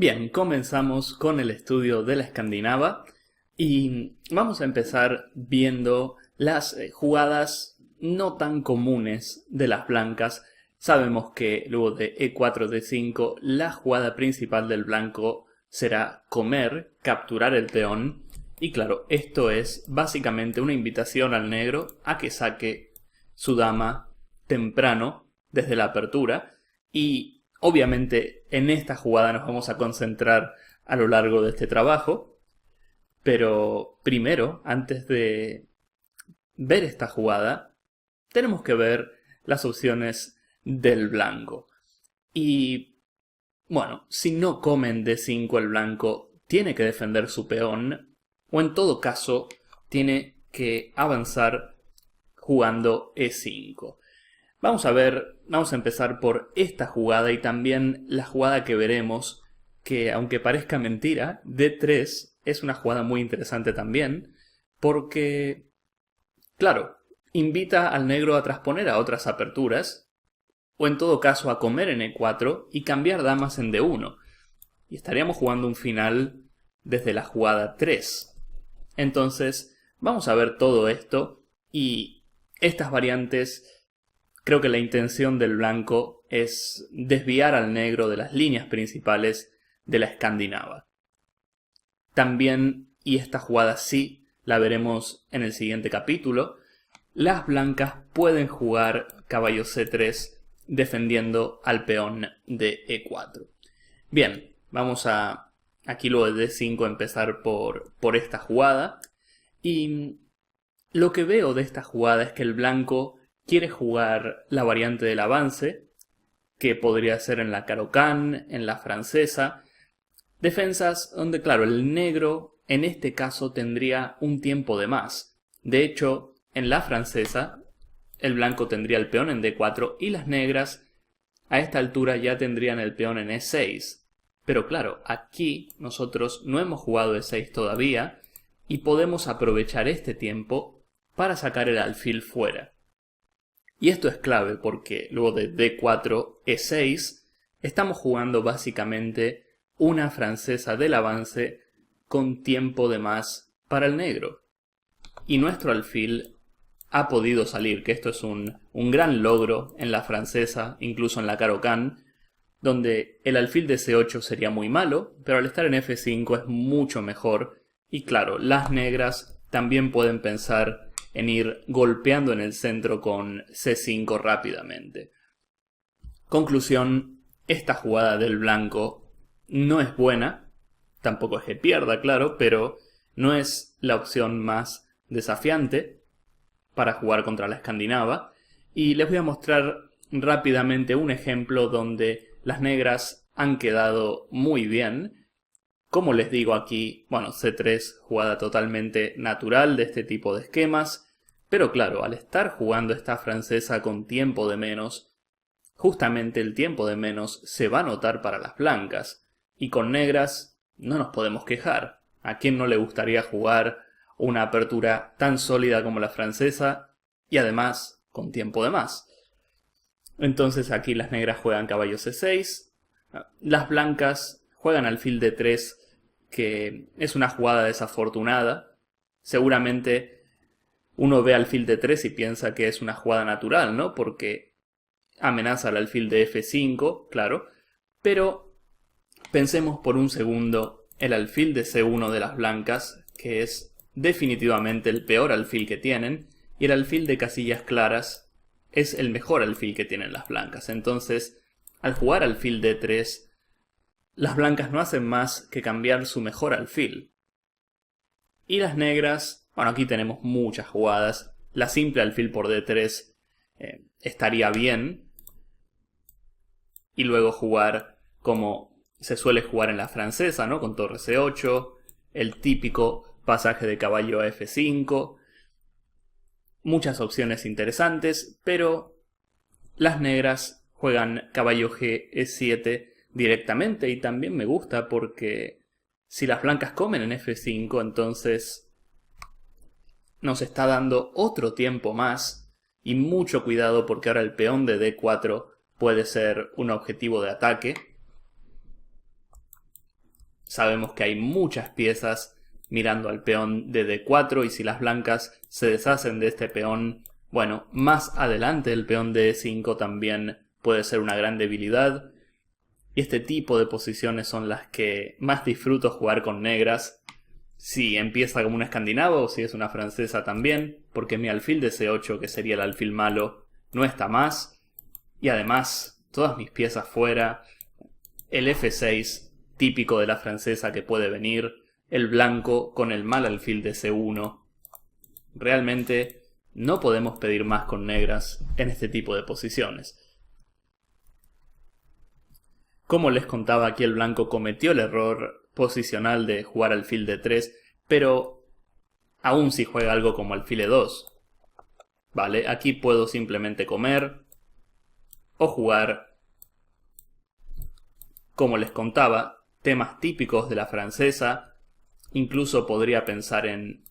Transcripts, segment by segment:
Bien, comenzamos con el estudio de la escandinava y vamos a empezar viendo las jugadas no tan comunes de las blancas. Sabemos que luego de E4, D5, la jugada principal del blanco será comer, capturar el peón. Y claro, esto es básicamente una invitación al negro a que saque su dama temprano desde la apertura. Y obviamente en esta jugada nos vamos a concentrar a lo largo de este trabajo. Pero primero, antes de ver esta jugada, tenemos que ver las opciones del blanco. Y bueno, si no comen D5 el blanco, tiene que defender su peón, o en todo caso, tiene que avanzar jugando E5. Vamos a empezar por esta jugada y también la jugada que veremos, que aunque parezca mentira, D3 es una jugada muy interesante también, porque, claro, invita al negro a trasponer a otras aperturas, o en todo caso a comer en E4 y cambiar damas en D1. Y estaríamos jugando un final desde la jugada 3. Entonces, vamos a ver todo esto y estas variantes. Creo que la intención del blanco es desviar al negro de las líneas principales de la escandinava. También, y esta jugada sí la veremos en el siguiente capítulo, las blancas pueden jugar caballo C3 defendiendo al peón de E4. Bien, vamos a aquí luego de D5 empezar por esta jugada. Y lo que veo de esta jugada es que el blanco quiere jugar la variante del avance, que podría ser en la Caro-Kann, en la francesa. Defensas donde, claro, el negro en este caso tendría un tiempo de más. De hecho, en la francesa, el blanco tendría el peón en D4 y las negras a esta altura ya tendrían el peón en E6. Pero claro, aquí nosotros no hemos jugado E6 todavía y podemos aprovechar este tiempo para sacar el alfil fuera. Y esto es clave porque luego de D4, E6, estamos jugando básicamente una francesa del avance con tiempo de más para el negro. Y nuestro alfil ha podido salir, que esto es un gran logro en la francesa, incluso en la Caro-Kann, donde el alfil de C8 sería muy malo, pero al estar en F5 es mucho mejor. Y claro, las negras también pueden pensar en ir golpeando en el centro con C5 rápidamente. Conclusión, esta jugada del blanco no es buena, tampoco es que pierda, claro, pero no es la opción más desafiante para jugar contra la escandinava. Y les voy a mostrar rápidamente un ejemplo donde las negras han quedado muy bien. Como les digo aquí, bueno, C3, jugada totalmente natural de este tipo de esquemas, pero claro, al estar jugando esta francesa con tiempo de menos, justamente el tiempo de menos se va a notar para las blancas, y con negras no nos podemos quejar. ¿A quién no le gustaría jugar una apertura tan sólida como la francesa y además con tiempo de más? Entonces aquí las negras juegan caballo C6, las blancas juegan alfil D3, que es una jugada desafortunada. Seguramente uno ve alfil D3 y piensa que es una jugada natural, ¿no? Porque amenaza al alfil de F5, claro. Pero pensemos por un segundo el alfil de C1 de las blancas, que es definitivamente el peor alfil que tienen, y el alfil de casillas claras es el mejor alfil que tienen las blancas. Entonces, al jugar alfil D3, las blancas no hacen más que cambiar su mejor alfil. Y las negras, bueno, aquí tenemos muchas jugadas. La simple alfil por D3 estaría bien. Y luego jugar como se suele jugar en la francesa, ¿no? Con torre C8, el típico pasaje de caballo a F5. Muchas opciones interesantes, pero las negras juegan caballo G E7 directamente y también me gusta porque si las blancas comen en F5, entonces nos está dando otro tiempo más y mucho cuidado porque ahora el peón de D4 puede ser un objetivo de ataque. sabemos que hay muchas piezas mirando al peón de D4 y si las blancas se deshacen de este peón, bueno, más adelante el peón de E5 también puede ser una gran debilidad. Y este tipo de posiciones son las que más disfruto jugar con negras. Si empieza como una escandinava o si es una francesa también, porque mi alfil de C8, que sería el alfil malo, no está más. Y además, todas mis piezas fuera, el F6, típico de la francesa que puede venir, el blanco con el mal alfil de C1. Realmente no podemos pedir más con negras en este tipo de posiciones. Como les contaba, aquí el blanco cometió el error posicional de jugar alfil de 3, pero aún si juega algo como alfil E2. Vale, aquí puedo simplemente comer o jugar, como les contaba, temas típicos de la francesa. Incluso podría pensar en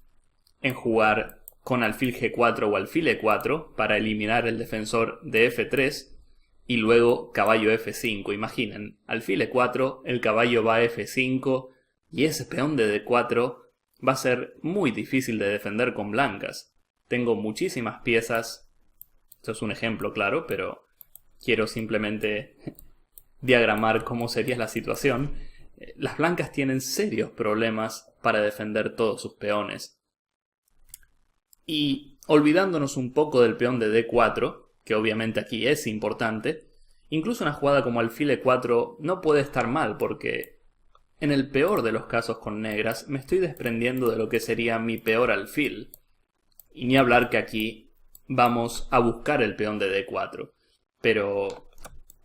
jugar con alfil G4 o alfil E4 para eliminar el defensor de F3 y luego caballo F5. Imaginen, alfil E4, el caballo va a F5 y ese peón de D4 va a ser muy difícil de defender con blancas. Tengo muchísimas piezas, esto es un ejemplo claro, pero quiero simplemente diagramar cómo sería la situación. Las blancas tienen serios problemas para defender todos sus peones. Y olvidándonos un poco del peón de D4, que obviamente aquí es importante, incluso una jugada como alfil E4 no puede estar mal porque en el peor de los casos con negras me estoy desprendiendo de lo que sería mi peor alfil. Y ni hablar que aquí vamos a buscar el peón de D4. Pero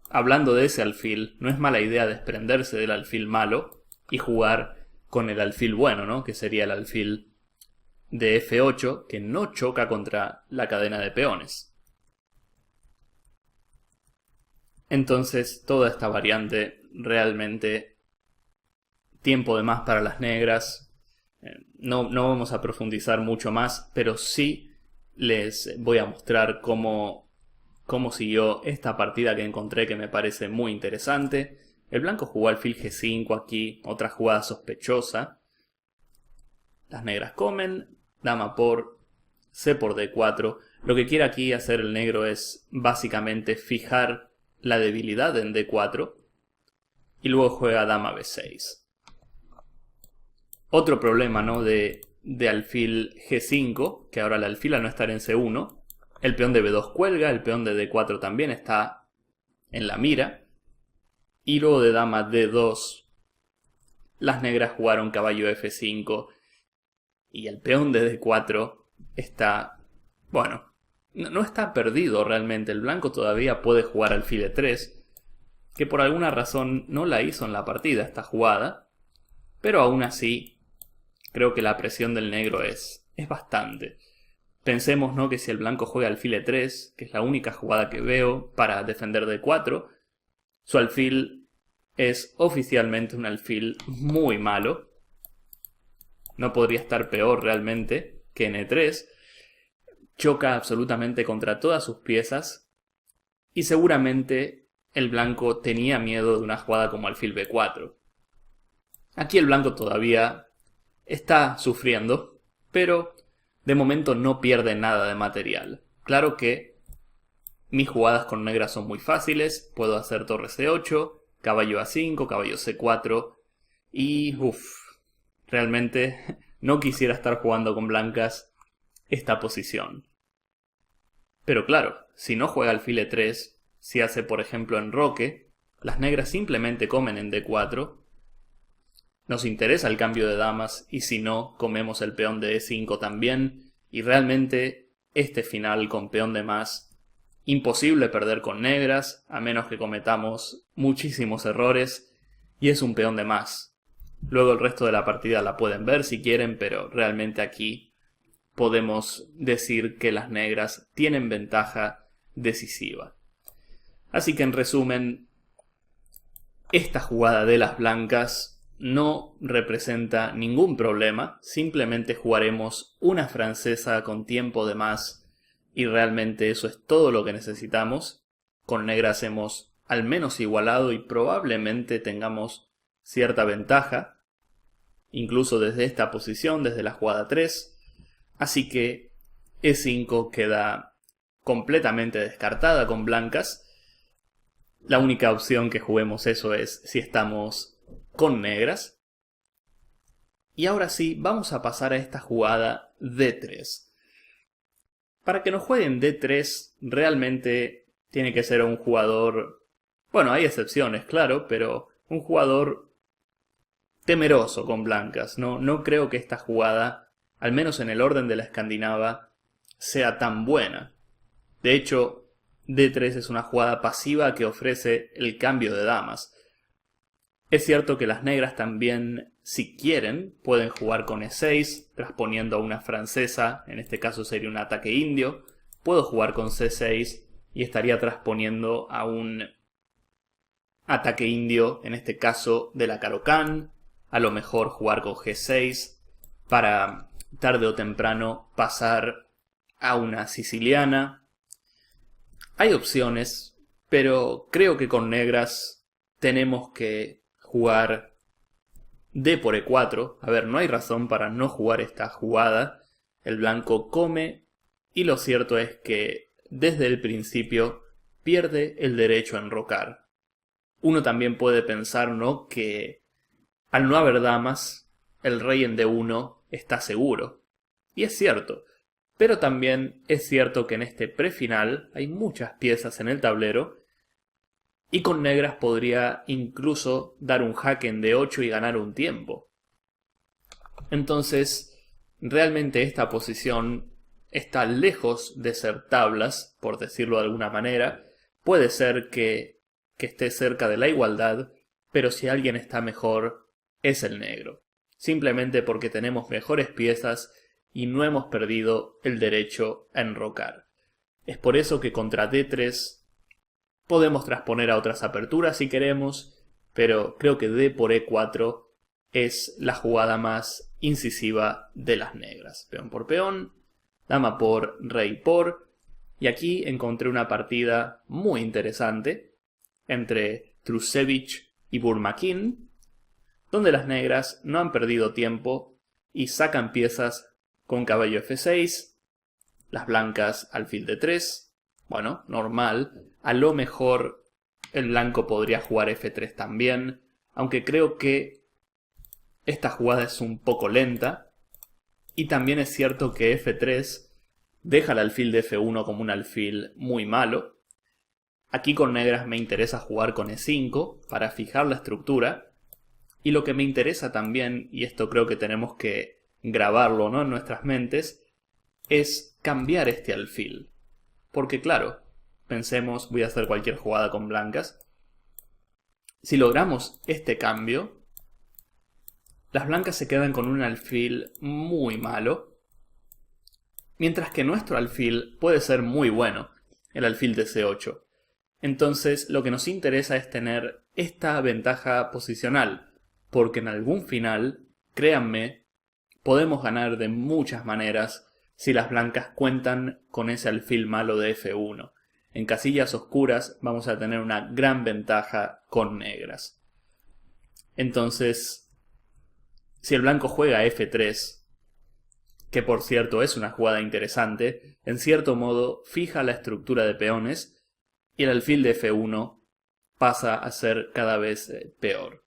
hablando de ese alfil, no es mala idea desprenderse del alfil malo y jugar con el alfil bueno, ¿no? Que sería el alfil de F8, que no choca contra la cadena de peones. Entonces, toda esta variante realmente tiempo de más para las negras. No vamos a profundizar mucho más, pero sí les voy a mostrar cómo siguió esta partida que encontré que me parece muy interesante. El blanco jugó alfil G5 aquí, otra jugada sospechosa. Las negras comen, dama por C por D4. Lo que quiere aquí hacer el negro es básicamente fijar la debilidad en D4 y luego juega dama B6. Otro problema, ¿no? de alfil G5, que ahora el alfil al no estar en C1, el peón de B2 cuelga, el peón de D4 también está en la mira. Y luego de dama D2, las negras jugaron caballo F5 y el peón de D4 está, bueno, no está perdido realmente. El blanco todavía puede jugar alfil E3, que por alguna razón no la hizo en la partida esta jugada, pero aún así creo que la presión del negro es bastante. Pensemos, ¿no?, que si el blanco juega alfil E3, que es la única jugada que veo para defender D4, su alfil es oficialmente un alfil muy malo. No podría estar peor realmente que en E3. Choca absolutamente contra todas sus piezas y seguramente el blanco tenía miedo de una jugada como alfil B4. Aquí el blanco todavía está sufriendo, pero de momento no pierde nada de material. Claro que mis jugadas con negras son muy fáciles. Puedo hacer torre C8, caballo A5, caballo C4 y realmente no quisiera estar jugando con blancas esta posición. Pero claro, si no juega alfil E3, si hace por ejemplo enroque, las negras simplemente comen en D4. Nos interesa el cambio de damas y si no, comemos el peón de E5 también. Y realmente este final con peón de más, imposible perder con negras, a menos que cometamos muchísimos errores. Y es un peón de más. Luego el resto de la partida la pueden ver si quieren, pero realmente aquí podemos decir que las negras tienen ventaja decisiva. Así que en resumen, esta jugada de las blancas no representa ningún problema, simplemente jugaremos una francesa con tiempo de más y realmente eso es todo lo que necesitamos. Con negras hemos al menos igualado y probablemente tengamos cierta ventaja, incluso desde esta posición, desde la jugada 3. Así que E5 queda completamente descartada con blancas. La única opción que juguemos eso es si estamos con negras. Y ahora sí, vamos a pasar a esta jugada D3. Para que nos jueguen D3, realmente tiene que ser un jugador... Bueno, hay excepciones, claro, pero un jugador temeroso con blancas. No creo que esta jugada, al menos en el orden de la escandinava, sea tan buena. De hecho, D3 es una jugada pasiva que ofrece el cambio de damas. Es cierto que las negras también, si quieren, pueden jugar con E6, transponiendo a una francesa, en este caso sería un ataque indio. Puedo jugar con C6 y estaría transponiendo a un ataque indio, en este caso de la Caro-Kann. A lo mejor jugar con G6 para tarde o temprano pasar a una siciliana. Hay opciones, pero creo que con negras tenemos que jugar D por E4. A ver, no hay razón para no jugar esta jugada. El blanco come y lo cierto es que desde el principio pierde el derecho a enrocar. Uno también puede pensar, ¿no?, que al no haber damas, el rey en D1 está seguro. Y es cierto. Pero también es cierto que en este prefinal hay muchas piezas en el tablero y con negras podría incluso dar un jaque en D8 y ganar un tiempo. Entonces, realmente esta posición está lejos de ser tablas, por decirlo de alguna manera. Puede ser que esté cerca de la igualdad, pero si alguien está mejor, es el negro. Simplemente porque tenemos mejores piezas y no hemos perdido el derecho a enrocar. Es por eso que contra D3 podemos transponer a otras aperturas si queremos, pero creo que D por E4 es la jugada más incisiva de las negras. Peón por peón, dama por, rey por, y aquí encontré una partida muy interesante entre Trušević y Burmakin, donde las negras no han perdido tiempo y sacan piezas con caballo F6, las blancas alfil D3, bueno, normal. A lo mejor el blanco podría jugar F3 también, aunque creo que esta jugada es un poco lenta. Y también es cierto que F3 deja el alfil de F1 como un alfil muy malo. Aquí con negras me interesa jugar con E5 para fijar la estructura. Y lo que me interesa también, y esto creo que tenemos que grabarlo, ¿no?, en nuestras mentes, es cambiar este alfil. Porque claro, pensemos, voy a hacer cualquier jugada con blancas. Si logramos este cambio, las blancas se quedan con un alfil muy malo, mientras que nuestro alfil puede ser muy bueno, el alfil de C8. Entonces lo que nos interesa es tener esta ventaja posicional, porque en algún final, créanme, podemos ganar de muchas maneras si las blancas cuentan con ese alfil malo de F1. En casillas oscuras vamos a tener una gran ventaja con negras. Entonces, si el blanco juega F3, que por cierto es una jugada interesante, en cierto modo fija la estructura de peones y el alfil de F1 pasa a ser cada vez peor.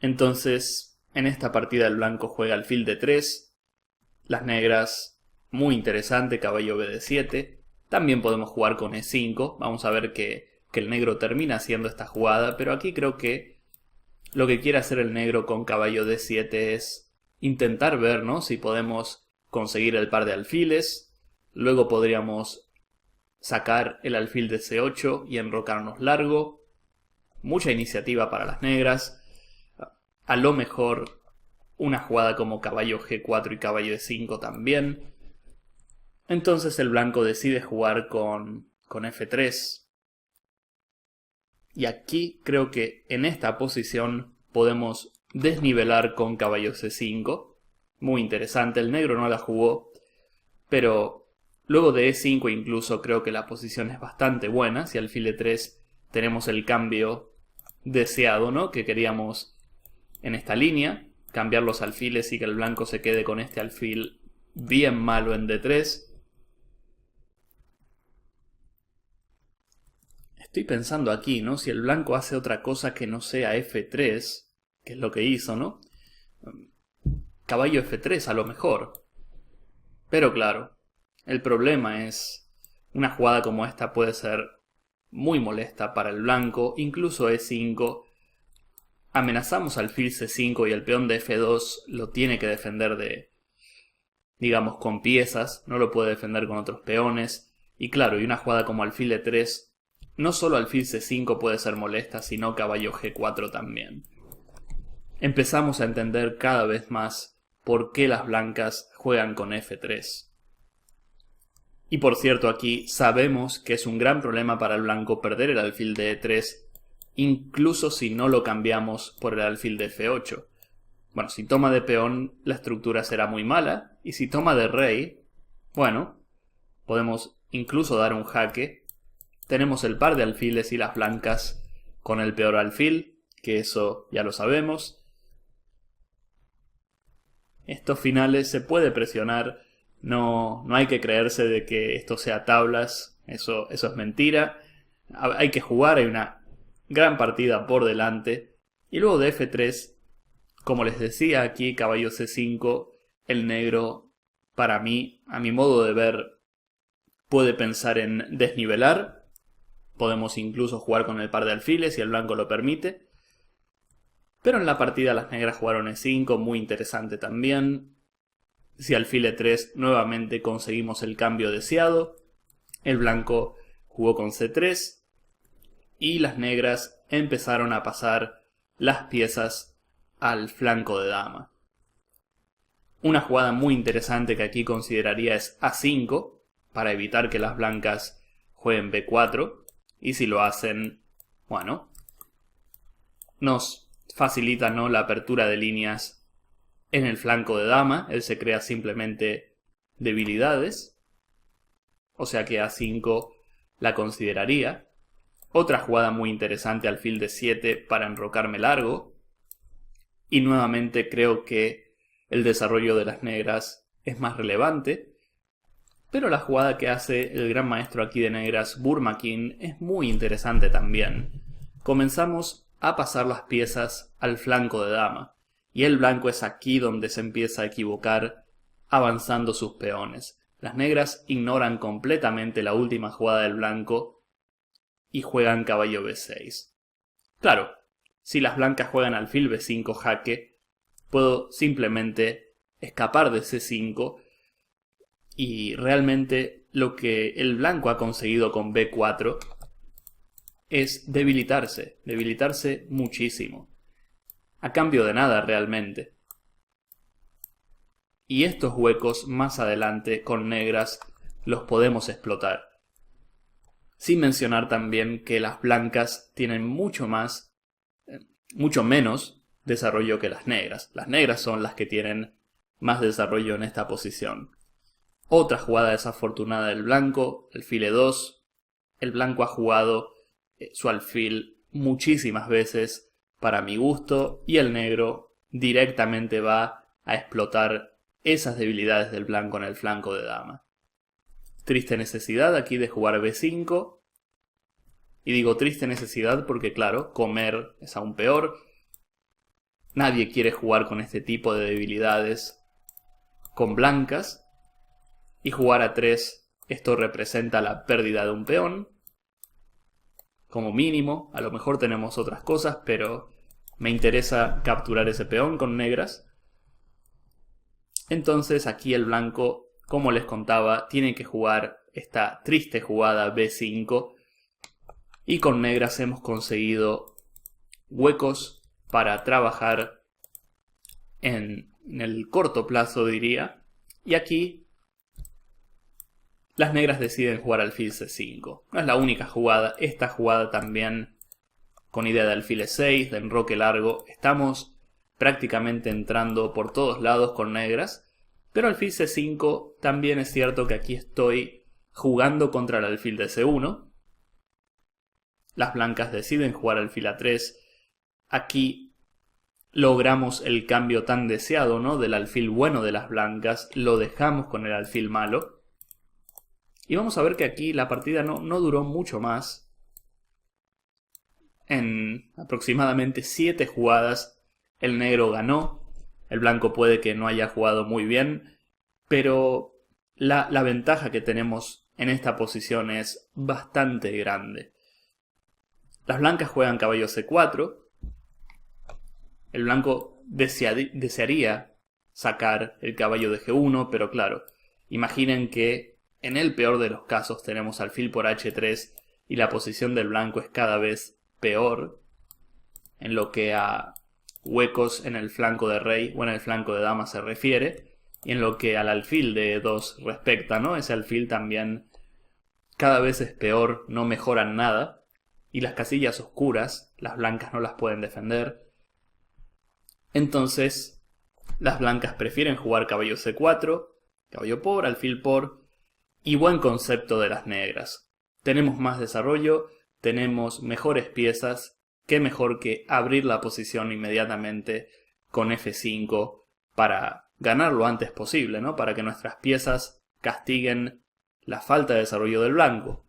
Entonces, en esta partida el blanco juega alfil D3, las negras, muy interesante, caballo BD7. También podemos jugar con E5, vamos a ver que el negro termina haciendo esta jugada, pero aquí creo que lo que quiere hacer el negro con caballo D7 es intentar ver, ¿no?, si podemos conseguir el par de alfiles. Luego podríamos sacar el alfil de C8 y enrocarnos largo. Mucha iniciativa para las negras. A lo mejor una jugada como caballo G4 y caballo E5 también. Entonces el blanco decide jugar con F3. Y aquí creo que en esta posición podemos desnivelar con caballo C5. Muy interesante, el negro no la jugó, pero luego de E5 incluso creo que la posición es bastante buena. Si alfil E3 tenemos el cambio deseado, ¿no?, que queríamos en esta línea. cambiar los alfiles y que el blanco se quede con este alfil bien malo en D3. Estoy pensando aquí, ¿no? Si el blanco hace otra cosa que no sea F3, que es lo que hizo, ¿no? Caballo F3 a lo mejor. Pero claro, el problema es, una jugada como esta puede ser muy molesta para el blanco, incluso E5. Amenazamos alfil C5 y el peón de F2 lo tiene que defender digamos, con piezas, no lo puede defender con otros peones. Y claro, y una jugada como alfil E3, no solo alfil C5 puede ser molesta, sino caballo G4 también. Empezamos a entender cada vez más por qué las blancas juegan con F3. Y por cierto, aquí sabemos que es un gran problema para el blanco perder el alfil de E3, incluso si no lo cambiamos por el alfil de F8. Bueno, si toma de peón, la estructura será muy mala, y si toma de rey, bueno, podemos incluso dar un jaque. Tenemos el par de alfiles y las blancas con el peor alfil, que eso ya lo sabemos. Estos finales se puede presionar, no hay que creerse de que esto sea tablas, eso es mentira. Hay que jugar, hay una gran partida por delante. Y luego de F3, como les decía aquí, caballo C5, el negro, para mí, a mi modo de ver, puede pensar en desnivelar. Podemos incluso jugar con el par de alfiles si el blanco lo permite. Pero en la partida las negras jugaron E5, muy interesante también. Si alfil E3 nuevamente conseguimos el cambio deseado. El blanco jugó con C3 y las negras empezaron a pasar las piezas al flanco de dama. Una jugada muy interesante que aquí consideraría es A5 para evitar que las blancas jueguen B4. Y si lo hacen, bueno, nos facilita, ¿no?, la apertura de líneas en el flanco de dama. Él se crea simplemente debilidades. O sea que A5 la consideraría. Otra jugada muy interesante, alfil de 7 para enrocarme largo. Y nuevamente creo que el desarrollo de las negras es más relevante. Pero la jugada que hace el gran maestro aquí de negras, Burmakin, es muy interesante también. Comenzamos a pasar las piezas al flanco de dama. Y el blanco es aquí donde se empieza a equivocar avanzando sus peones. Las negras ignoran completamente la última jugada del blanco y juegan caballo B6. Claro, si las blancas juegan alfil B5 jaque, puedo simplemente escapar de C5 y realmente lo que el blanco ha conseguido con B4 es debilitarse muchísimo, a cambio de nada realmente. Y estos huecos más adelante con negras los podemos explotar. Sin mencionar también que las blancas tienen mucho menos desarrollo que las negras. Las negras son las que tienen más desarrollo en esta posición. Otra jugada desafortunada del blanco, alfil E2. El blanco ha jugado su alfil muchísimas veces para mi gusto y el negro directamente va a explotar esas debilidades del blanco en el flanco de dama. Triste necesidad aquí de jugar B5. Y digo triste necesidad porque claro, comer es aún peor. Nadie quiere jugar con este tipo de debilidades con blancas. Y jugar a 3, esto representa la pérdida de un peón. Como mínimo, a lo mejor tenemos otras cosas, pero me interesa capturar ese peón con negras. Entonces aquí el blanco, como les contaba, tiene que jugar esta triste jugada B5. Y con negras hemos conseguido huecos para trabajar en el corto plazo, diría. Y aquí las negras deciden jugar alfil C5. No es la única jugada. Esta jugada también con idea de alfil E6, de enroque largo. Estamos prácticamente entrando por todos lados con negras. Pero alfil C5 también es cierto que aquí estoy jugando contra el alfil de C1. Las blancas deciden jugar alfil A3. Aquí logramos el cambio tan deseado, ¿no? Del alfil bueno de las blancas, lo dejamos con el alfil malo. Y vamos a ver que aquí la partida no duró mucho más. En aproximadamente 7 jugadas el negro ganó. El blanco puede que no haya jugado muy bien, pero la ventaja que tenemos en esta posición es bastante grande. Las blancas juegan caballo C4. El blanco desearía sacar el caballo de G1, pero claro, imaginen que en el peor de los casos tenemos alfil por H3 y la posición del blanco es cada vez peor en lo que a huecos en el flanco de rey o en el flanco de dama se refiere, y en lo que al alfil de E2 respecta, ¿no? Ese alfil también cada vez es peor, no mejoran nada, y las casillas oscuras, las blancas no las pueden defender. Entonces, las blancas prefieren jugar caballo C4, caballo por, alfil por, y buen concepto de las negras. Tenemos más desarrollo, tenemos mejores piezas, qué mejor que abrir la posición inmediatamente con F5 para ganar lo antes posible, ¿no? Para que nuestras piezas castiguen la falta de desarrollo del blanco.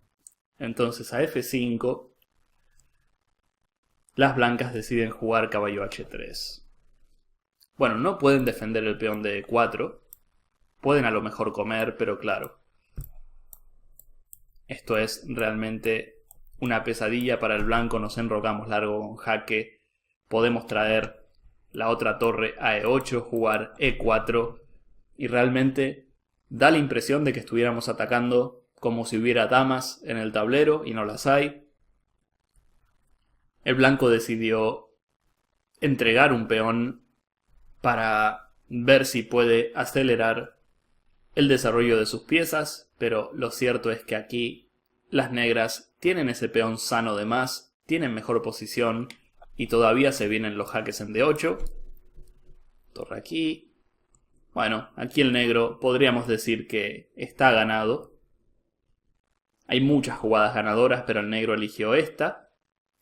Entonces a F5 las blancas deciden jugar caballo H3. Bueno, no pueden defender el peón de E4. Pueden a lo mejor comer, pero claro. Esto es realmente una pesadilla para el blanco. Nos enrocamos largo con jaque. Podemos traer la otra torre a E8, jugar E4. Y realmente da la impresión de que estuviéramos atacando como si hubiera damas en el tablero y no las hay. El blanco decidió entregar un peón para ver si puede acelerar el desarrollo de sus piezas, pero lo cierto es que aquí las negras tienen ese peón sano de más, tienen mejor posición y todavía se vienen los jaques en D8. Torre aquí. Bueno, aquí el negro podríamos decir que está ganado. Hay muchas jugadas ganadoras, pero el negro eligió esta.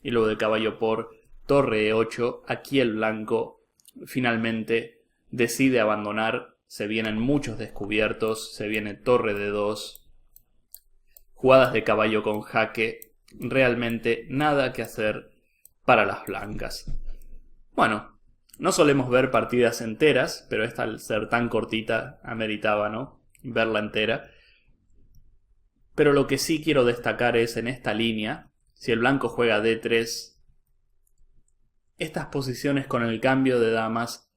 Y luego de caballo por torre E8, aquí el blanco finalmente decide abandonar. Se vienen muchos descubiertos, se viene torre D2, jugadas de caballo con jaque, realmente nada que hacer para las blancas. Bueno, no solemos ver partidas enteras, pero esta al ser tan cortita ameritaba, ¿no? Verla entera. Pero lo que sí quiero destacar es en esta línea, si el blanco juega D3, estas posiciones con el cambio de damas,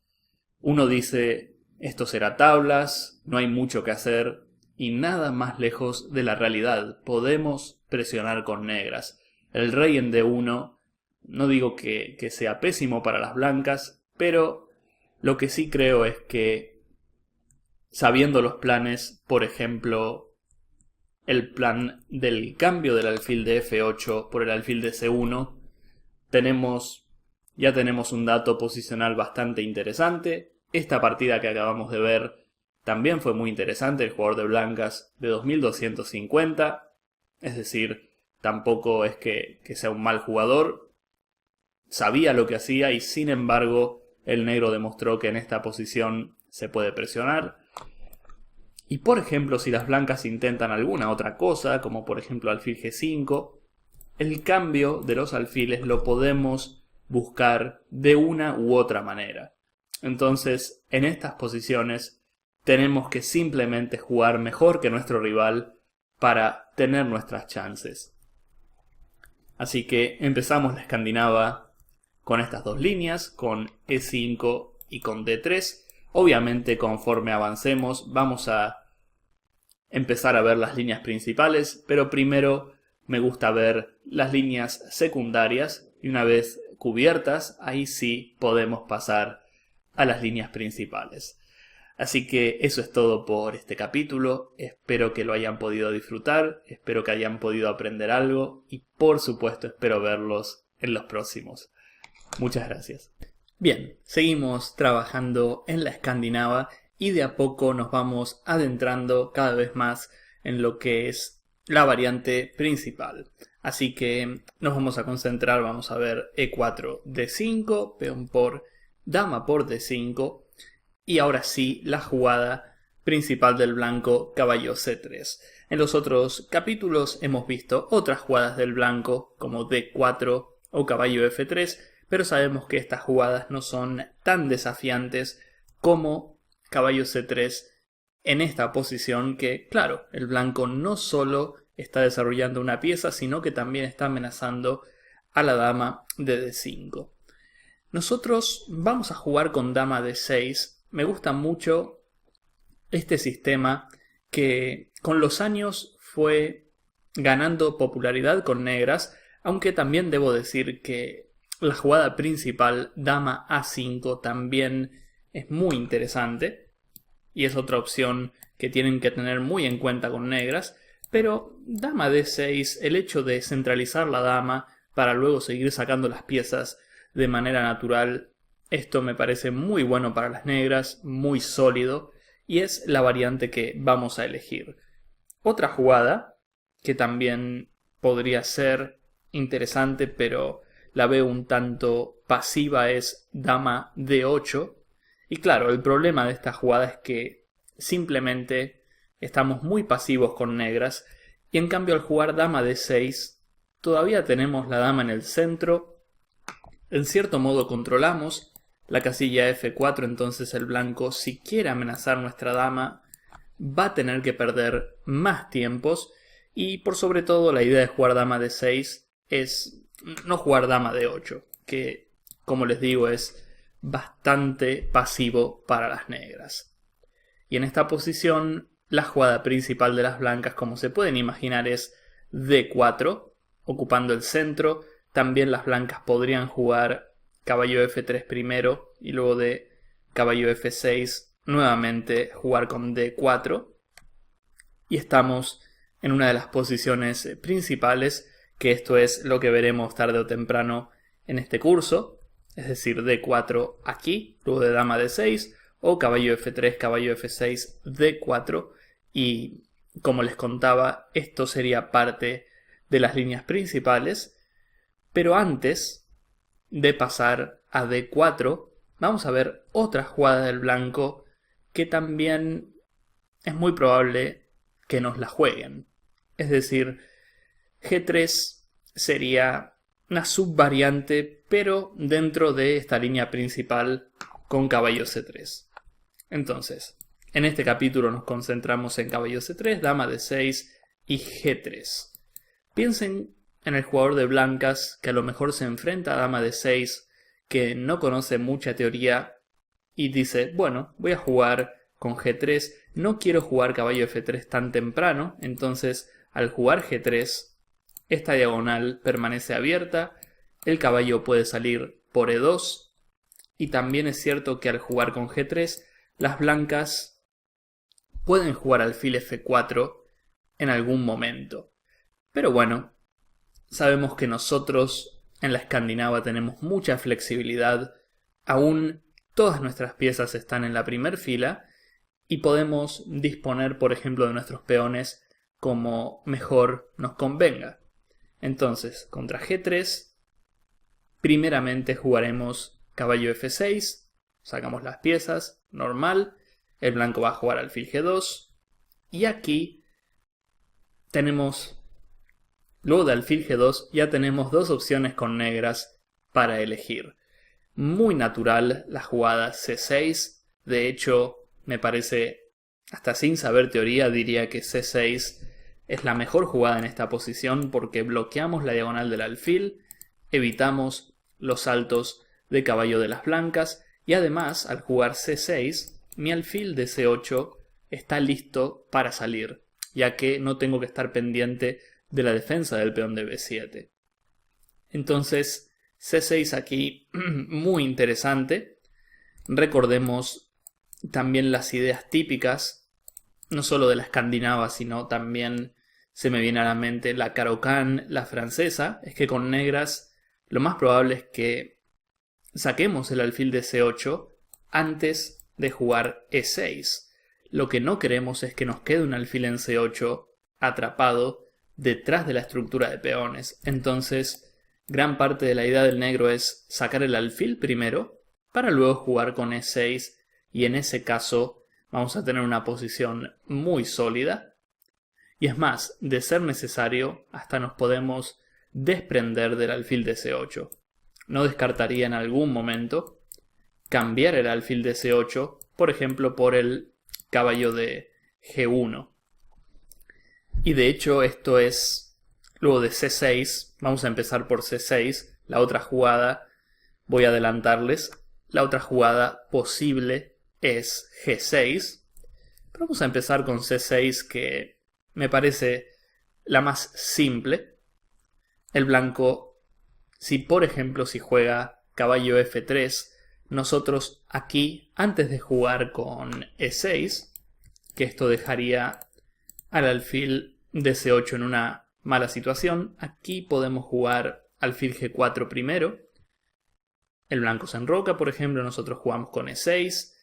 uno dice, esto será tablas, no hay mucho que hacer y nada más lejos de la realidad. Podemos presionar con negras. El rey en D1, no digo que sea pésimo para las blancas, pero lo que sí creo es que sabiendo los planes, por ejemplo, el plan del cambio del alfil de F8 por el alfil de C1, ya tenemos un dato posicional bastante interesante. Esta partida que acabamos de ver también fue muy interesante. El jugador de blancas de 2250. Es decir, tampoco es que sea un mal jugador. Sabía lo que hacía y sin embargo el negro demostró que en esta posición se puede presionar. Y por ejemplo, si las blancas intentan alguna otra cosa, como por ejemplo alfil G5, el cambio de los alfiles lo podemos buscar de una u otra manera. Entonces, en estas posiciones tenemos que simplemente jugar mejor que nuestro rival para tener nuestras chances. Así que empezamos la escandinava con estas dos líneas, con E5 y con D3. Obviamente, conforme avancemos, vamos a empezar a ver las líneas principales, pero primero me gusta ver las líneas secundarias y una vez cubiertas, ahí sí podemos pasar a las líneas principales. Así que eso es todo por este capítulo. Espero que lo hayan podido disfrutar, espero que hayan podido aprender algo y por supuesto espero verlos en los próximos. Muchas gracias. Bien, seguimos trabajando en la escandinava y de a poco nos vamos adentrando cada vez más en lo que es la variante principal. Así que nos vamos a concentrar, vamos a ver E4, D5, peón por dama por D5 y ahora sí la jugada principal del blanco, caballo C3. En los otros capítulos hemos visto otras jugadas del blanco como D4 o caballo F3, pero sabemos que estas jugadas no son tan desafiantes como caballo C3 en esta posición que, claro, el blanco no solo está desarrollando una pieza, sino que también está amenazando a la dama de D5. Nosotros vamos a jugar con dama D6. Me gusta mucho este sistema que con los años fue ganando popularidad con negras, aunque también debo decir que la jugada principal, dama A5, también es muy interesante y es otra opción que tienen que tener muy en cuenta con negras, pero dama D6, el hecho de centralizar la dama para luego seguir sacando las piezas de manera natural, esto me parece muy bueno para las negras, muy sólido, y es la variante que vamos a elegir. Otra jugada que también podría ser interesante, pero la veo un tanto pasiva, es dama D8. Y claro, el problema de esta jugada es que simplemente estamos muy pasivos con negras, y en cambio al jugar dama D6 todavía tenemos la dama en el centro. En cierto modo controlamos la casilla F4, entonces el blanco, si quiere amenazar nuestra dama, va a tener que perder más tiempos, y por sobre todo la idea de jugar dama D6 es no jugar dama D8, que como les digo es bastante pasivo para las negras. Y en esta posición la jugada principal de las blancas, como se pueden imaginar, es D4, ocupando el centro. También las blancas podrían jugar caballo F3 primero y luego de caballo F6 nuevamente jugar con D4. Y estamos en una de las posiciones principales, que esto es lo que veremos tarde o temprano en este curso, es decir, D4 aquí, luego de dama D6, o caballo F3, caballo F6, D4, y como les contaba, esto sería parte de las líneas principales, pero antes de pasar a D4, vamos a ver otra jugada del blanco que también es muy probable que nos la jueguen. Es decir, G3 sería una subvariante, pero dentro de esta línea principal con caballo C3. Entonces, en este capítulo nos concentramos en caballo C3, dama D6 y G3. Piensen en el jugador de blancas que a lo mejor se enfrenta a dama D6, que no conoce mucha teoría y dice, bueno, voy a jugar con G3, no quiero jugar caballo F3 tan temprano, entonces al jugar G3, esta diagonal permanece abierta, el caballo puede salir por E2, y también es cierto que al jugar con G3, las blancas pueden jugar alfil F4 en algún momento. Pero bueno, sabemos que nosotros en la escandinava tenemos mucha flexibilidad, aún todas nuestras piezas están en la primera fila y podemos disponer, por ejemplo, de nuestros peones como mejor nos convenga. Entonces, contra G3, primeramente jugaremos caballo F6, sacamos las piezas, normal, el blanco va a jugar alfil G2, y aquí tenemos, luego de alfil G2, ya tenemos dos opciones con negras para elegir. Muy natural la jugada C6, de hecho, me parece, hasta sin saber teoría, diría que C6 es la mejor jugada en esta posición porque bloqueamos la diagonal del alfil, evitamos los saltos de caballo de las blancas y además al jugar C6 mi alfil de C8 está listo para salir, ya que no tengo que estar pendiente de la defensa del peón de B7. Entonces C6 aquí muy interesante. Recordemos también las ideas típicas, no solo de la escandinava, sino también se me viene a la mente la Caro-Kann, la francesa. Es que con negras lo más probable es que saquemos el alfil de C8 antes de jugar E6. Lo que no queremos es que nos quede un alfil en C8 atrapado detrás de la estructura de peones. Entonces, gran parte de la idea del negro es sacar el alfil primero para luego jugar con E6 y en ese caso vamos a tener una posición muy sólida. Y es más, de ser necesario, hasta nos podemos desprender del alfil de C8. No descartaría en algún momento cambiar el alfil de C8, por ejemplo, por el caballo de G1. Y de hecho esto es luego de C6, vamos a empezar por C6, la otra jugada, voy a adelantarles, la otra jugada posible es G6, pero vamos a empezar con C6 que me parece la más simple. El blanco, si por ejemplo si juega caballo F3, nosotros aquí, antes de jugar con E6, que esto dejaría al alfil de C8 en una mala situación, aquí podemos jugar alfil G4 primero. El blanco se enroca, por ejemplo, nosotros jugamos con E6.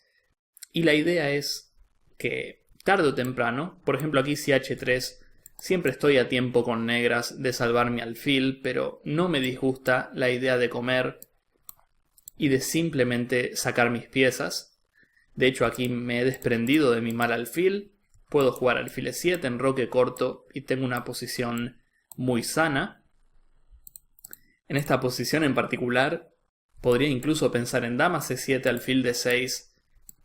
Y la idea es que tarde o temprano, por ejemplo aquí si H3, siempre estoy a tiempo con negras de salvar mi alfil, pero no me disgusta la idea de comer y de simplemente sacar mis piezas. De hecho aquí me he desprendido de mi mal alfil, puedo jugar alfil E7, enroque corto y tengo una posición muy sana. En esta posición en particular podría incluso pensar en dama C7, alfil D6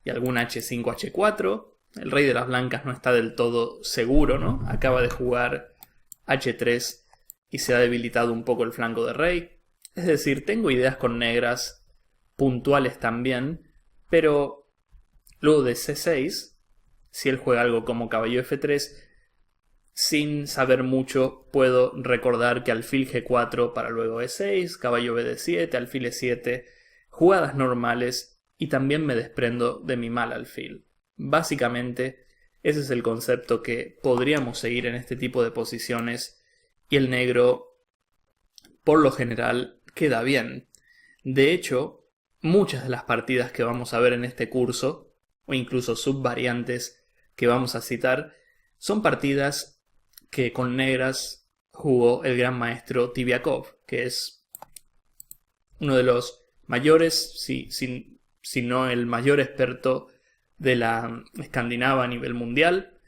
y algún H5, H4. El rey de las blancas no está del todo seguro, ¿no? Acaba de jugar H3 y se ha debilitado un poco el flanco de rey. Es decir, tengo ideas con negras puntuales también, pero luego de C6, si él juega algo como caballo F3, sin saber mucho puedo recordar que alfil G4 para luego E6, caballo BD7, alfil E7, jugadas normales y también me desprendo de mi mal alfil. Básicamente ese es el concepto que podríamos seguir en este tipo de posiciones y el negro por lo general queda bien. De hecho, muchas de las partidas que vamos a ver en este curso, o incluso subvariantes que vamos a citar, son partidas que con negras jugó el gran maestro Tibiakov, que es uno de los mayores, si no el mayor experto de la escandinava a nivel mundial.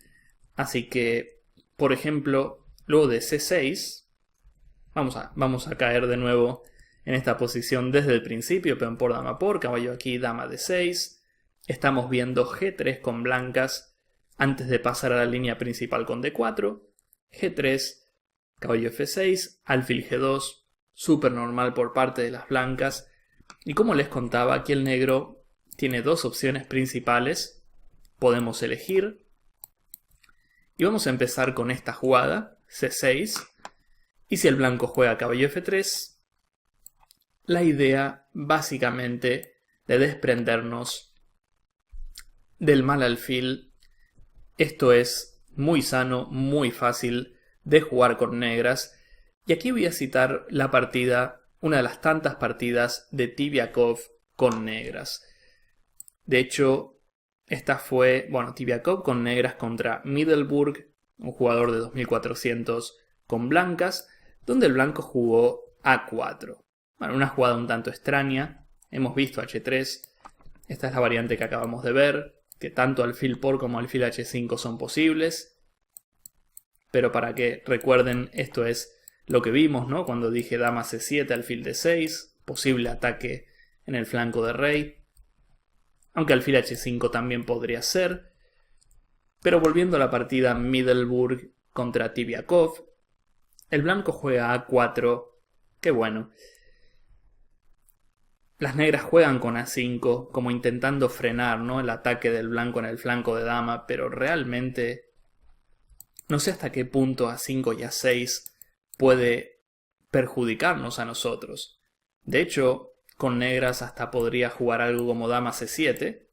Así que, por ejemplo, luego de C6, vamos a caer de nuevo en esta posición desde el principio, peón por dama por, caballo aquí, dama D6. Estamos viendo G3 con blancas antes de pasar a la línea principal con D4. G3, caballo F6, alfil G2, súper normal por parte de las blancas. Y como les contaba, aquí el negro tiene dos opciones principales. Podemos elegir. Y vamos a empezar con esta jugada, C6. Y si el blanco juega caballo F3, la idea básicamente de desprendernos del mal alfil. Esto es muy sano, muy fácil de jugar con negras. Y aquí voy a citar la partida, una de las tantas partidas de Tibiakov con negras. De hecho, esta fue, Tibiakov con negras contra Middelburg, un jugador de 2400 con blancas, donde el blanco jugó A4. Una jugada un tanto extraña. Hemos visto H3. Esta es la variante que acabamos de ver, que tanto alfil por como alfil H5 son posibles. Pero para que recuerden, esto es lo que vimos, ¿no? Cuando dije dama C7, alfil D6, posible ataque en el flanco de rey. Aunque alfil H5 también podría ser. Pero volviendo a la partida Middelburg contra Tibiakov, el blanco juega A4. Qué bueno. Las negras juegan con A5 como intentando frenar, ¿no?, el ataque del blanco en el flanco de dama, pero realmente no sé hasta qué punto A5 y A6 puede perjudicarnos a nosotros. De hecho, con negras hasta podría jugar algo como dama C7.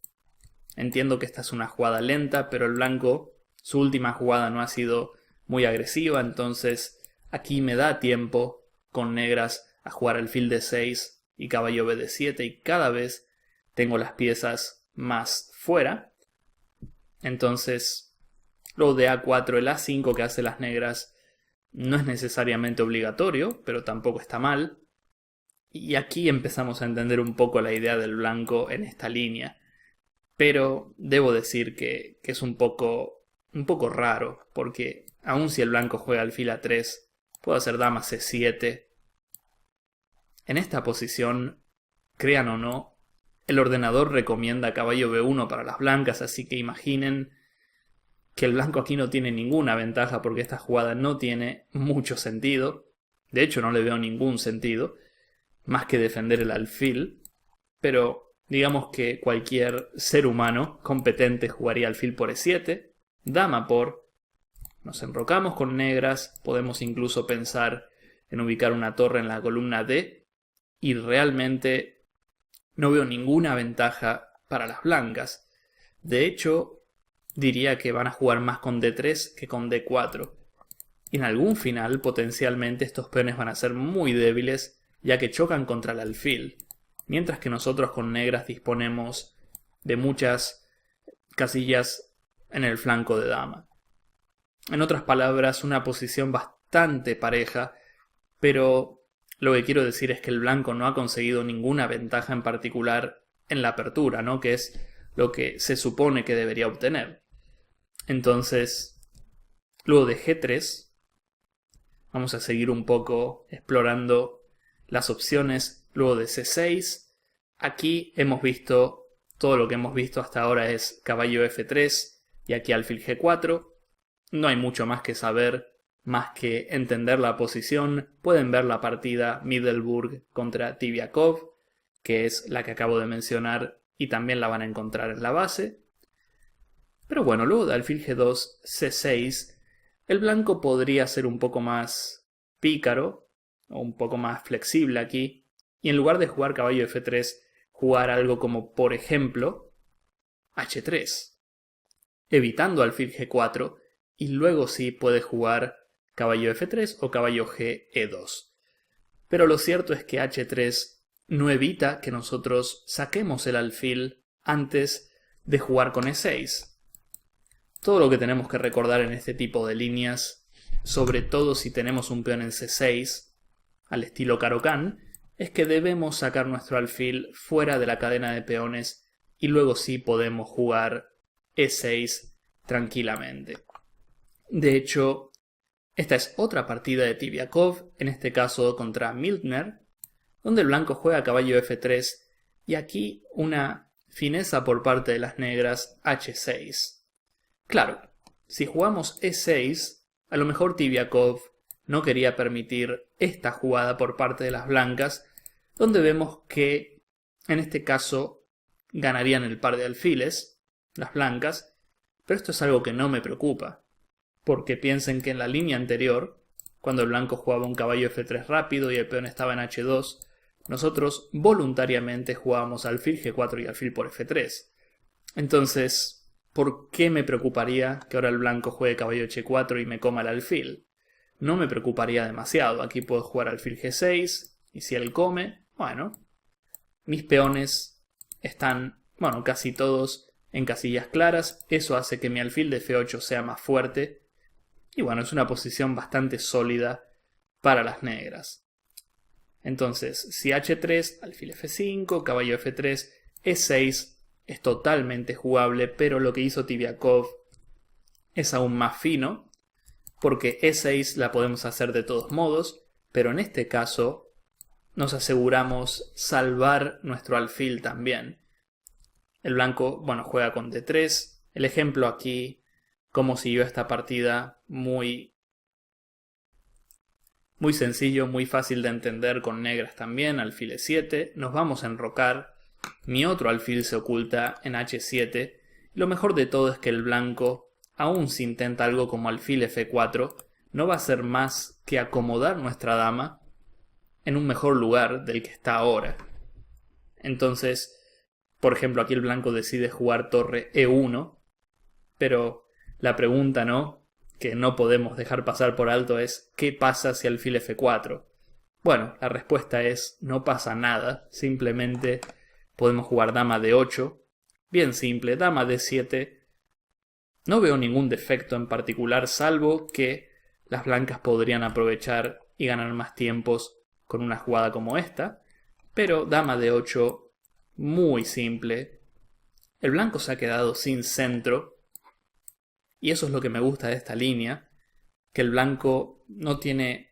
Entiendo que esta es una jugada lenta, pero el blanco, su última jugada no ha sido muy agresiva, entonces aquí me da tiempo con negras a jugar alfil D6 y caballo BD7 y cada vez tengo las piezas más fuera. Entonces, lo de A4, el A5 que hace las negras no es necesariamente obligatorio, pero tampoco está mal. Y aquí empezamos a entender un poco la idea del blanco en esta línea. Pero debo decir que es un poco raro, porque aun si el blanco juega alfil a3, puedo hacer dama c7. En esta posición, crean o no, el ordenador recomienda caballo b1 para las blancas, así que imaginen que el blanco aquí no tiene ninguna ventaja porque esta jugada no tiene mucho sentido. De hecho, no le veo ningún sentido, más que defender el alfil, pero digamos que cualquier ser humano competente jugaría alfil por e7, dama por... Nos enrocamos con negras, podemos incluso pensar en ubicar una torre en la columna D, y realmente no veo ninguna ventaja para las blancas. De hecho, diría que van a jugar más con D3 que con D4. Y en algún final, potencialmente, estos peones van a ser muy débiles, ya que chocan contra el alfil. Mientras que nosotros con negras disponemos de muchas casillas en el flanco de dama. En otras palabras, una posición bastante pareja, pero lo que quiero decir es que el blanco no ha conseguido ninguna ventaja en particular en la apertura, ¿no? Que es lo que se supone que debería obtener. Entonces, luego de G3, vamos a seguir un poco explorando las opciones. Luego de C6, aquí hemos visto, todo lo que hemos visto hasta ahora es caballo F3 y aquí alfil G4. No hay mucho más que saber, más que entender la posición. Pueden ver la partida Middelburg contra Tibiakov, que es la que acabo de mencionar, y también la van a encontrar en la base. Pero bueno, luego de alfil G2, C6, el blanco podría ser un poco más pícaro, o un poco más flexible aquí, y en lugar de jugar caballo F3, jugar algo como, por ejemplo, H3, evitando alfil G4, y luego sí puede jugar caballo F3 o caballo G, E2. Pero lo cierto es que H3 no evita que nosotros saquemos el alfil antes de jugar con E6. Todo lo que tenemos que recordar en este tipo de líneas, sobre todo si tenemos un peón en C6, al estilo Caro-Kann, es que debemos sacar nuestro alfil fuera de la cadena de peones y luego sí podemos jugar E6 tranquilamente. De hecho, esta es otra partida de Tibiakov, en este caso contra Miltner, donde el blanco juega caballo F3 y aquí una fineza por parte de las negras H6. Claro, si jugamos E6, a lo mejor Tibiakov no quería permitir esta jugada por parte de las blancas, donde vemos que en este caso ganarían el par de alfiles, las blancas, pero esto es algo que no me preocupa, porque piensen que en la línea anterior, cuando el blanco jugaba un caballo F3 rápido y el peón estaba en H2, nosotros voluntariamente jugábamos alfil G4 y alfil por F3. Entonces, ¿por qué me preocuparía que ahora el blanco juegue caballo H4 y me coma el alfil? No me preocuparía demasiado. Aquí puedo jugar alfil G6 y si él come, bueno, mis peones están, bueno, casi todos en casillas claras. Eso hace que mi alfil de F8 sea más fuerte. Y bueno, es una posición bastante sólida para las negras. Entonces, si H3, alfil F5, caballo F3, E6 es totalmente jugable, pero lo que hizo Tibiakov es aún más fino, porque E6 la podemos hacer de todos modos, pero en este caso nos aseguramos salvar nuestro alfil también. El blanco, bueno, juega con D3. El ejemplo aquí, cómo siguió esta partida, muy sencillo, muy fácil de entender con negras también, alfil E7. Nos vamos a enrocar. Mi otro alfil se oculta en H7. Lo mejor de todo es que el blanco, aun si intenta algo como alfil F4, no va a hacer más que acomodar nuestra dama en un mejor lugar del que está ahora. Entonces, por ejemplo, aquí el blanco decide jugar torre E1, pero la pregunta, ¿no?, que no podemos dejar pasar por alto es ¿qué pasa si alfil F4? Bueno, la respuesta es no pasa nada, simplemente podemos jugar dama D8, bien simple, dama D7. No veo ningún defecto en particular, salvo que las blancas podrían aprovechar y ganar más tiempos con una jugada como esta. Pero dama de 8, muy simple. El blanco se ha quedado sin centro. Y eso es lo que me gusta de esta línea. Que el blanco no tiene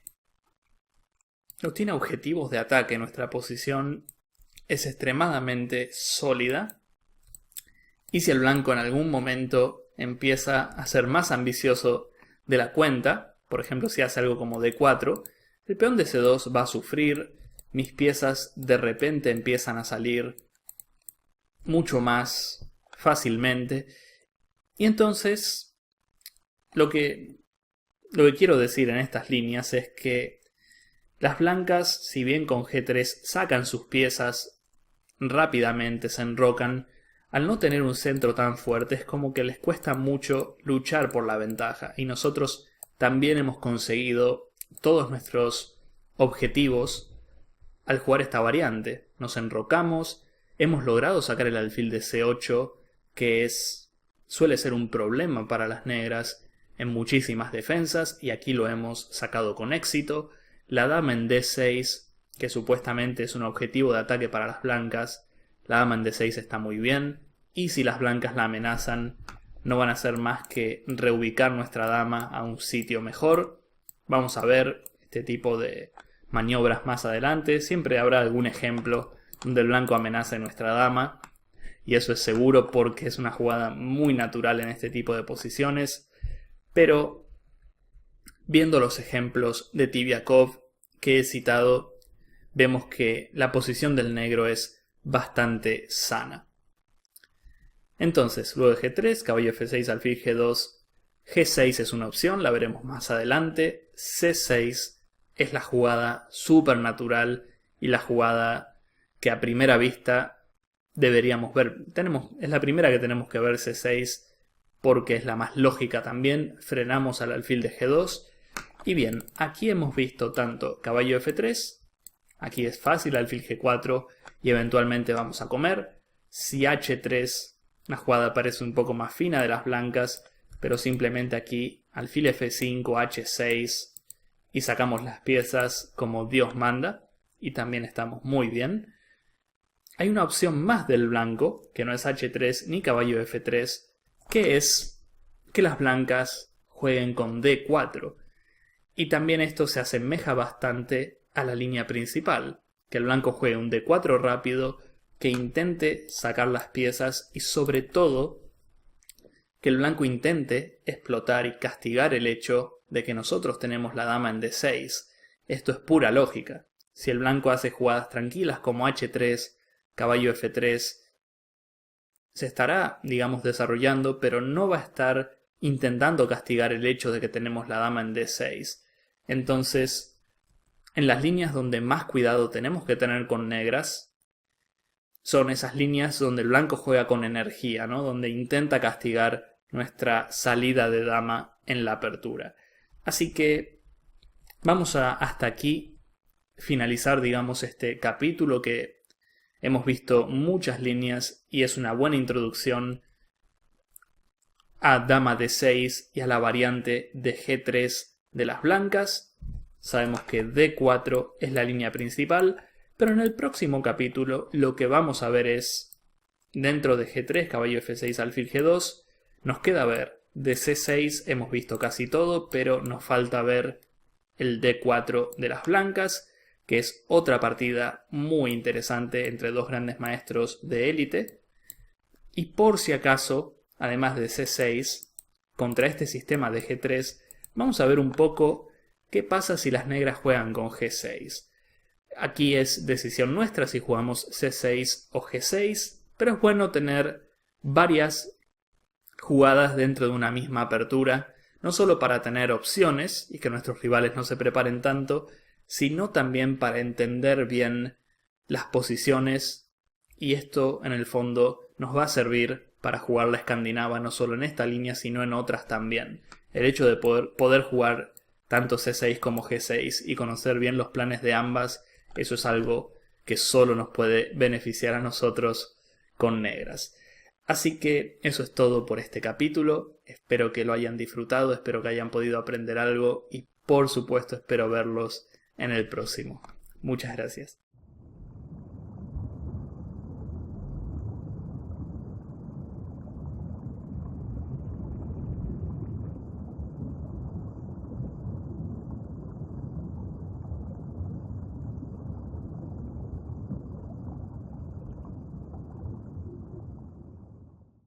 objetivos de ataque. Nuestra posición es extremadamente sólida. Y si el blanco en algún momento empieza a ser más ambicioso de la cuenta, por ejemplo si hace algo como D4, el peón de C2 va a sufrir, mis piezas de repente empiezan a salir mucho más fácilmente. Y entonces lo que quiero decir en estas líneas es que las blancas, si bien con G3 sacan sus piezas rápidamente, se enrocan, al no tener un centro tan fuerte es como que les cuesta mucho luchar por la ventaja. Y nosotros también hemos conseguido todos nuestros objetivos al jugar esta variante. Nos enrocamos, hemos logrado sacar el alfil de C8, que suele ser un problema para las negras en muchísimas defensas, y aquí lo hemos sacado con éxito. La dama en D6, que supuestamente es un objetivo de ataque para las blancas, la dama en D6 está muy bien, y si las blancas la amenazan, no van a hacer más que reubicar nuestra dama a un sitio mejor. Vamos a ver este tipo de maniobras más adelante. Siempre habrá algún ejemplo donde el blanco amenace a nuestra dama, y eso es seguro porque es una jugada muy natural en este tipo de posiciones. Pero viendo los ejemplos de Tibiakov que he citado, vemos que la posición del negro es bastante sana. Entonces, luego de G3, caballo F6, alfil G2, G6 es una opción, la veremos más adelante. C6 es la jugada súper natural y la jugada que a primera vista deberíamos ver. Es la primera que tenemos que ver, C6, porque es la más lógica también. Frenamos al alfil de G2. Y bien, aquí hemos visto tanto caballo F3, aquí es fácil, alfil G4, y eventualmente vamos a comer. Si H3, la jugada parece un poco más fina de las blancas, pero simplemente aquí alfil F5, H6, y sacamos las piezas como Dios manda, y también estamos muy bien. Hay una opción más del blanco, que no es H3 ni caballo F3, que es que las blancas jueguen con D4. Y también esto se asemeja bastante a la línea principal, que el blanco juegue un D4 rápido, que intente sacar las piezas y sobre todo que el blanco intente explotar y castigar el hecho de que nosotros tenemos la dama en D6. Esto es pura lógica. Si el blanco hace jugadas tranquilas como H3, caballo F3, se estará, digamos, desarrollando, pero no va a estar intentando castigar el hecho de que tenemos la dama en D6. Entonces, en las líneas donde más cuidado tenemos que tener con negras, son esas líneas donde el blanco juega con energía, ¿no? Donde intenta castigar nuestra salida de dama en la apertura. Así que vamos a hasta aquí finalizar, digamos, este capítulo que hemos visto muchas líneas y es una buena introducción a dama D6 y a la variante de G3 de las blancas. Sabemos que D4 es la línea principal, pero en el próximo capítulo lo que vamos a ver es, dentro de G3, caballo F6, alfil G2, nos queda ver de C6, hemos visto casi todo, pero nos falta ver el D4 de las blancas, que es otra partida muy interesante entre dos grandes maestros de élite. Y por si acaso, además de C6, contra este sistema de G3, vamos a ver un poco qué pasa si las negras juegan con G6. Aquí es decisión nuestra si jugamos C6 o G6, pero es bueno tener varias jugadas dentro de una misma apertura, no solo para tener opciones y que nuestros rivales no se preparen tanto, sino también para entender bien las posiciones, y esto en el fondo nos va a servir para jugar la escandinava no solo en esta línea sino en otras también. El hecho de poder jugar tanto C6 como G6 y conocer bien los planes de ambas, eso es algo que solo nos puede beneficiar a nosotros con negras. Así que eso es todo por este capítulo. Espero que lo hayan disfrutado, espero que hayan podido aprender algo y por supuesto espero verlos en el próximo. Muchas gracias.